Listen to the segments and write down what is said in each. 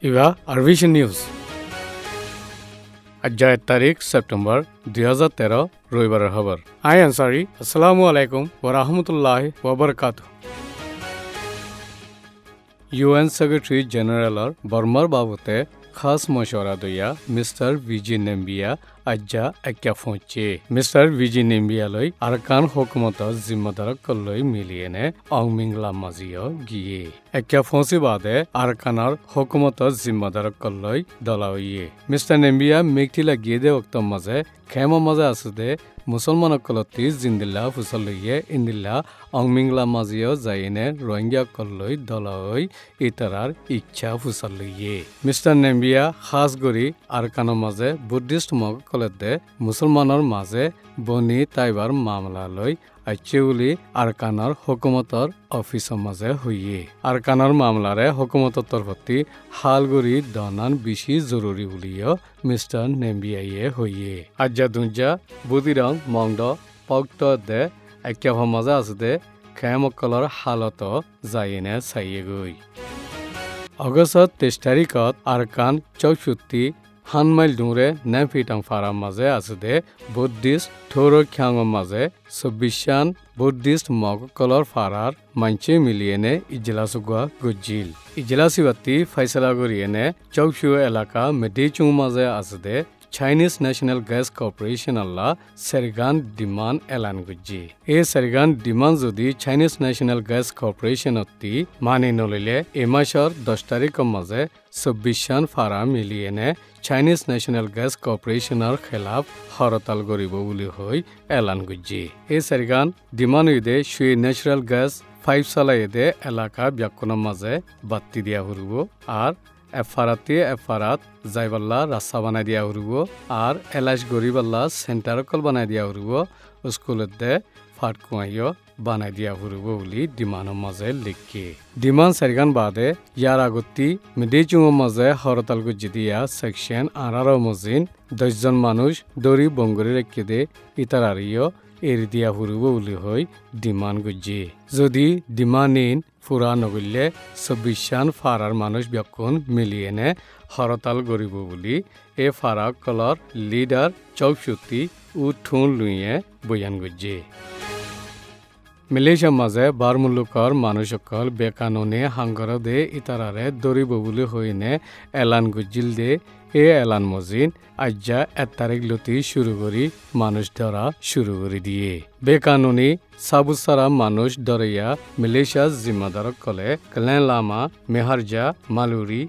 ইবা আরভিশন news আজ তারিখ September 2013 রবিবারের খবর আই আনসারি আসসালামু আলাইকুম ওয়া রাহমাতুল্লাহি ওয়া বারাকাতুহু UN সেক্রেটারি জেনারেলর বর্মার বাবতে খাস মশওয়ারা দইয়া মিস্টার ভিজি নেম্বিয়া আজ্জা একটা ফোঁচে মিস্টার ভিজি নেম্বিয়া লই আরকান হুকুমতর জিম্মাদারক কলই মিলিয়েনে অংমিংলা মাজিও গিয়ে একটা ফোঁসি বাদে আরকানার হুকুমতর জিম্মাদারক কলই দলাইয়ে মিস্টার নেম্বিয়া মেঘটিলা গিয়ে দে ওক্ত মাঝে খেমা মাঝে আসুদে মুসলমান কলতি জিন্দিল্লা ফুসলইয়ে ইন্দিল্লা অংমিংলা মাজিও যাইনে রোহিঙ্গা কলই দলাই ইতারার ইচ্ছা ফুসলইয়ে মিস্টার নেম্বিয়া খাস গরি আরকানের মাঝে বুদ্ধিস্ট মগ কলদে মুসলমানের মাঝে বনি তাইবার মামলা লই আইচেউলি আরকানার হুকুমতর অফিসর মাঝে হইয়ে আরকানার মামলারে হুকুমতর তরফতি হালগুড়ি দনান বেশি জরুরি বলিও মিস্টার নেম্বিয়াইয়ে হইয়ে আজ্জা দুঞ্জা বুদিরং মংড পক্ত দে একে মাঝে আছে খেমকলর হালত যাইনে চাইয়ে গই অগস্ট 23 তারিখত আরকান 64 হানমাইল দূরে নেফিটাং ফারাম মাঝে আছে বুদ্ধিস্ট থোর খ্যাং মাঝে 24 বুদ্ধিস্ট মগকলর ফারার মানছে মিলিয়েনে ইজলাসুগা গুজিল ইজলাসিবাতি ফাইসলা করিয়েনে চৌকশু এলাকা মেডিচুং মাঝে আছে চাইনিজ ন্যাশনাল গ্যাস কর্পোরেশন আল্লাহ সেরগান ডিমান্ড এলান গুজি এই সেরগান ডিমান্ড যদি চাইনিজ ন্যাশনাল গ্যাস কর্পোরেশন অতি মানি নলিলে এই মাসর 10 তারিখের মাঝে 24 ফারা মিলিয়েনে চাইনিজ ন্যাশনাল গ্যাস কর্পোরেশনের খেলাফ হরতাল করিব বলি হই এলান গুজি এই সেরগান ডিমান্ড ইদে সুই ন্যাচারাল গ্যাস 5 সালাইদে এলাকা ব্যাকুনের মাঝে বাতি দিয়া হরিব আর এফারাত যাইবাল্লা রাস্তা বানাই দিয়া হরিব আর এলাইশ গরিবাল্লা সেন্টারকল বানাই দিয়া হরিব স্কুলত দে ফাটকুয়াইও বানাই দিয়া হরিব বলি ডিমান্ডের মাঝে লিখি ডিমান্ড সেরগান বাদে ইয়ার আগতি মেডিচুঙের মাঝে হরতাল গুজি দিয়া সেকশন 18 মজিন 10 জন মানুষ দড়ি বঙ্গরি রেখে দে ইতারারিও এরি দিয়া হরিব বলি হই ডিমান্ড গুজি যদি ডিমান্ড ইন ফুরা নগরলে 24 ফারার মানুষ ব্যাকুন মিলিয়েনে হরতাল গরিব বলি এ ফারা কলর লিডার 64 উঠুন লুইয়ে বয়ান গুজি মালয়েশিয়ার মাঝে বারমুল্লুকর মানুষসকল বেকানুনে হাঙ্গর দে ইতারারে দরিব বলি হইনে এলান গুজিল দে এ এলান মজিন আজ্জা 1 তারিখ লতি শুরু করি মানুষ ধরা শুরু করে দিয়ে বেকানুনি সাবুসারা মানুষ ধরিয়া মালয়েশিয়ার জিম্মাদারক কলে কলেন লামা মেহারজা মালুরি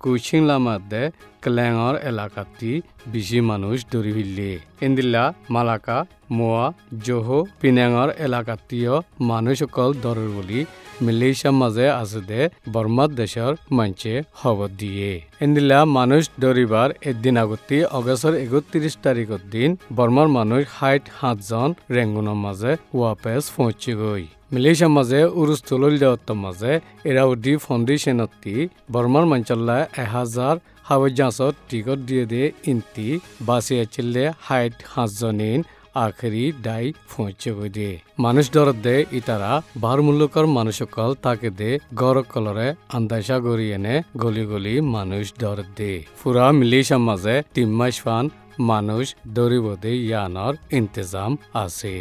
কুচিং লামা দে কলেঙর এলাকাতি বেশি মানুষ ধরি ফিরলে ইন্দিল্লা মালাকা মোয়া জোহো পিনাঙর এলাকাতিও মানুষসকল ধরর বলি মালয়েশিয়ার মাঝে আছে বর্মার দেশের মানছে খবর দিয়ে ইন্দিল্লা মানুষ ধরিবার একদিন আগতি অগস্টের 31 তারিখের দিন বর্মার মানুষ 60 জন রেঙ্গুনের মাঝে ওয়াপেস পৌঁছে গই মালয়েশিয়ার মাঝে উরুস্তলল দেওয়ার মাঝে এরাউডি ফাউন্ডেশনতি বর্মার মাঞ্চল্লা 1000 হাওয়াজাসত টিকট দিয়ে দে ইন্তি বাসিয়া চিল্লে 60 জনিন আখেরি ডাই পৌঁছে গই দে মানুষ দরদ দে ইতারা বারমুল্লুকর মানুষসকল তাকে দে গরক কলরে আন্দাইশা গড়িয়েনে গলি গলি মানুষ দরদ দে পুরা মালয়েশিয়ার মাঝে 3 মাস ফান মানুষ দরিব দে ইয়ানর ইন্তজাম আছে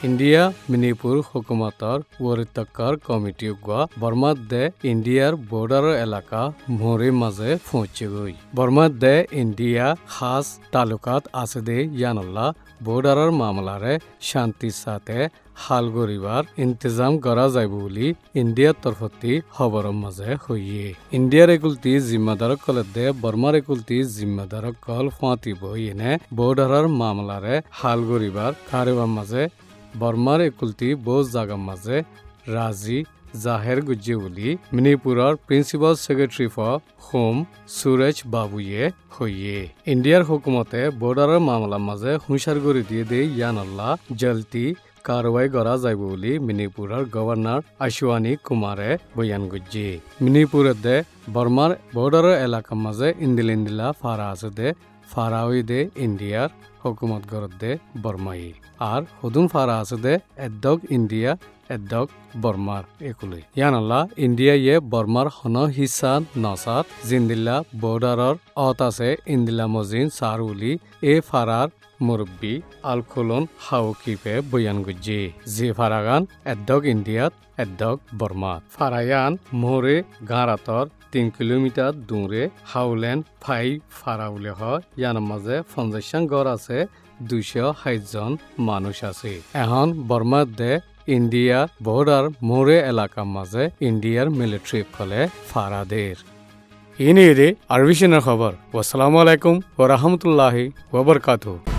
ইন্ডিয়া মণিপুর হুকুমতর ওয়ারিতকার কমিটি গুয়া বর্মার দে ইন্ডিয়ার বর্ডার এলাকা মোরে মাঝে পৌঁছে গই বর্মার দে ইন্ডিয়া খাস তালুকাত আছে দে ইয়ানল্লা বর্ডারের মামলারে শান্তির সাথে হাল গরিবার ইন্তজাম করা যাইব বলি ইন্ডিয়ার তরফতি খবরের মাঝে হইয়ে ইন্ডিয়ার একুলতি জিম্মাদারক কলে দে বর্মার একুলতি জিম্মাদারক কল ফাঁতিব ইনে বর্ডারের মামলারে হাল গরিবার কারিবার মাঝে বর্মার একুলতি বোঝ জাগার মাঝে রাজি জাহের গুজ্জি বলি মণিপুরের principal secretary for home Suresh বাবুয়ে হইয়ে ইন্ডিয়ার হুকুমতে বর্ডারের মামলার মাঝে হুঁশার করে দিয়ে দে ইয়ানল্লা জলতি কারওয়াই করা যাইব বলি মণিপুরের গভর্নর আশওয়ানি কুমারে বয়ান গুজি মণিপুরের দে বর্মার বর্ডারের এলাকার মাঝে ইন্দিলা ফারা আছে দে ফারাওই দে ইন্ডিয়ার হুকুমত গরত দে বর্মাই আর হুদুন ফারা আছে দে এদ্দক ইন্ডিয়া এদ্দক বর্মার একুলে ইয়ানাল্লা ইন্ডিয়া ইয়ে বর্মার হন হিসা নসাত জিন্দিল্লা বর্ডারর অত আছে ইন্দিল্লা মজিন সারুলি এ ফারার মুরব্বী আলখুলন হাউকিপে বয়ান গুজি জি ফারাগান এদ্দক ইন্ডিয়াত এদ্দক বর্মা ফারায়ান মোরে গাঁরাতর 3 কিলোমিটার দূরে হাউলেন ফাই ফারাউলে হয় ইয়ার মাঝে 50 গড় আছে 260 জন মানুষ আছে এখন বর্মার দে ইন্ডিয়া বর্ডার মোরে এলাকার মাঝে ইন্ডিয়ার মিলিটারি ফলে ফারাদের ইনি আরবিশনের খবর। আসসালামু আলাইকুম ওয়া রাহমাতুল্লাহি ওয়া বারাকাতুহু।